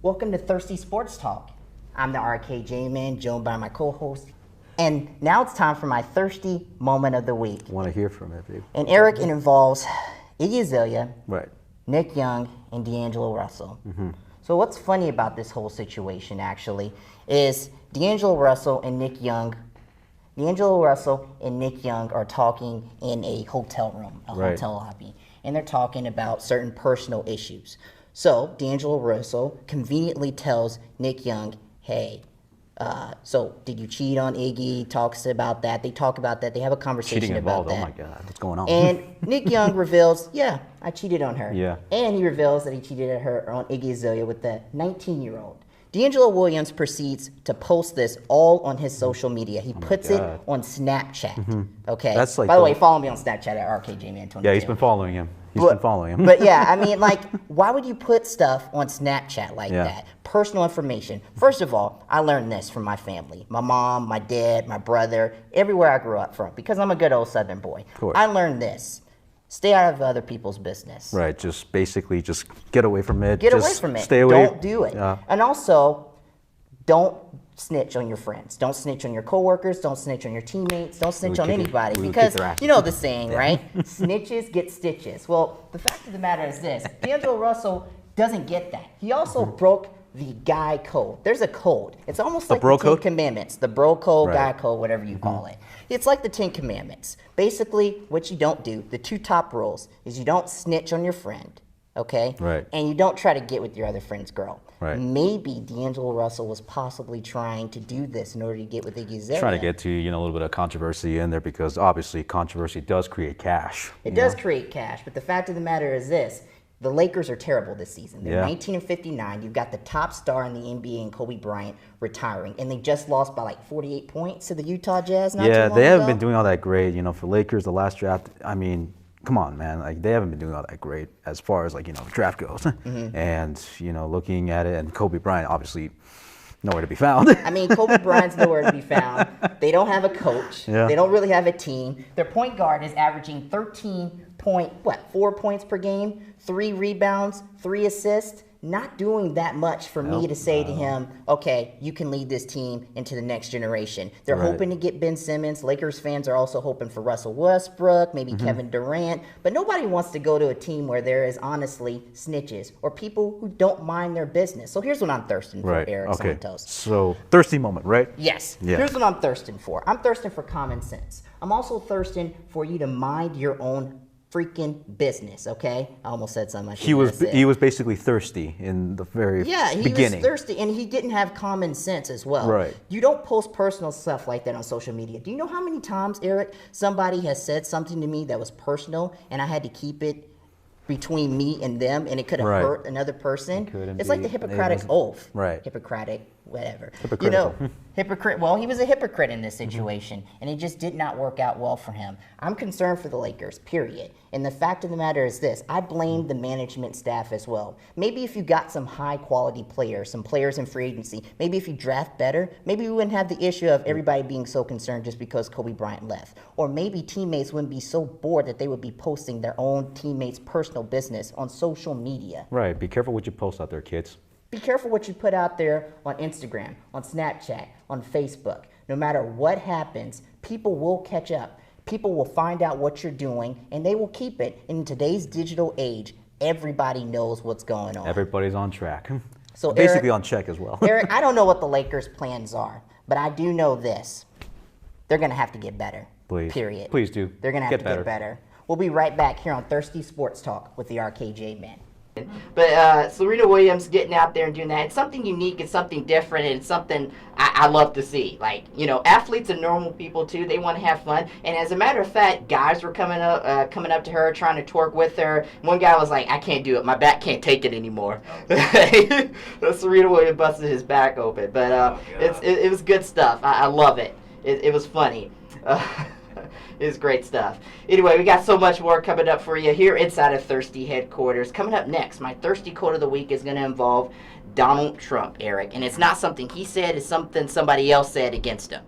Welcome to Thristy Sports Talk. I'm the RKJ man, joined by my co-host. And now it's time for my thirsty moment of the week. Want to hear from it, babe. And Eric, it involves Iggy Azalea, Right. Nick Young, and D'Angelo Russell. So what's funny about this whole situation, actually, is D'Angelo Russell and Nick Young are talking in a hotel room, a hotel lobby, and they're talking about certain personal issues. So D'Angelo Russell conveniently tells Nick Young, hey, so did you cheat on Iggy? Talks about that. They talk about that. They have a conversation Cheating about involved. that. Oh my God, what's going on? And Nick Young reveals, yeah, I cheated on her. Yeah. And he reveals that he cheated on Iggy Azalea with the 19-year-old. D'Angelo Williams proceeds to post this all on his social media. He puts it on Snapchat. Okay. That's like By the way, follow me on Snapchat at RKJman22. Yeah, he's been following him. Been following him. But yeah, I mean, like, why would you put stuff on Snapchat like that? Personal information. First of all, I learned this from my family. My mom, my dad, my brother, everywhere I grew up from, because I'm a good old Southern boy. Of course. I learned this. Stay out of other people's business. Right, just basically just get away from it. Get away from it. Stay away. Don't do it. And also, don't snitch on your friends. Don't snitch on your coworkers. Don't snitch on your teammates. Don't snitch on anybody, because you know the saying, right? Snitches get stitches. Well, the fact of the matter is this. D'Angelo Russell doesn't get that. He also broke the guy code. There's a code. It's almost like the Ten Commandments. The bro code, guy code, whatever you call it. It's like the Ten Commandments. Basically, what you don't do, the two top rules, is you don't snitch on your friend, okay? Right. And you don't try to get with your other friend's girl. Right. Maybe D'Angelo Russell was possibly trying to do this in order to get with Iggy Azalea. Trying to get to, a little bit of controversy in there, because obviously controversy does create cash. It does create cash, but the fact of the matter is this. The Lakers are terrible this season. They're 19-59. You've got the top star in the NBA and Kobe Bryant retiring, and they just lost by like 48 points to the Utah Jazz not too long they haven't ago. been doing all that great. For Lakers, the last draft, I mean, come on, man. Like, they haven't been doing all that great as far as, draft goes. And, looking at it, and Kobe Bryant, obviously, nowhere to be found. I mean, Kobe Bryant's nowhere to be found. They don't have a coach. They don't really have a team. Their point guard is averaging 4 points per game, 3 rebounds, 3 assists. Not doing that much for me to say to him, okay, you can lead this team into the next generation. They're hoping to get Ben Simmons. Lakers fans are also hoping for Russell Westbrook, maybe Kevin Durant. But nobody wants to go to a team where there is honestly snitches or people who don't mind their business. So here's what I'm thirsting for, Eric Santos. So, thirsty moment, right? Yes. Here's what I'm thirsting for. I'm thirsting for common sense. I'm also thirsting for you to mind your own freaking business, okay? I almost said something. He was basically thirsty in the very beginning. He was thirsty, and he didn't have common sense as well. Right. You don't post personal stuff like that on social media. Do you know how many times, Eric, somebody has said something to me that was personal, and I had to keep it between me and them, and it could have hurt another person? It's like the Hippocratic Oath. Right. Hippocratic, whatever. Hypocritical. Hypocrite. Well, he was a hypocrite in this situation, and it just did not work out well for him. I'm concerned for the Lakers, period. And the fact of the matter is this. I blame the management staff as well. Maybe if you got some high-quality players, some players in free agency, maybe if you draft better, maybe we wouldn't have the issue of everybody being so concerned just because Kobe Bryant left. Or maybe teammates wouldn't be so bored that they would be posting their own teammates' personal business on social media. Right. Be careful what you post out there, kids. Be careful what you put out there on Instagram, on Snapchat, on Facebook. No matter what happens, people will catch up. People will find out what you're doing, and they will keep it. In today's digital age, everybody knows what's going on. Everybody's on track. So basically on check as well. Eric, I don't know what the Lakers' plans are, but I do know this. They're going to have to get better. Please. Period. Please do. They're going to have to get better. We'll be right back here on Thristy Sports Talk with the RKJ Man. But Serena Williams getting out there and doing that, it's something unique, it's something different, and it's something I love to see. Like, athletes are normal people too. They want to have fun. And as a matter of fact, guys were coming up to her, trying to twerk with her. One guy was like, I can't do it. My back can't take it anymore. Serena Williams busted his back open. But it was good stuff. I love it. It was funny. It's great stuff. Anyway, we got so much more coming up for you here inside of Thristy headquarters. Coming up next, my Thirsty Quote of the Week is going to involve Donald Trump, Eric. And it's not something he said, it's something somebody else said against him.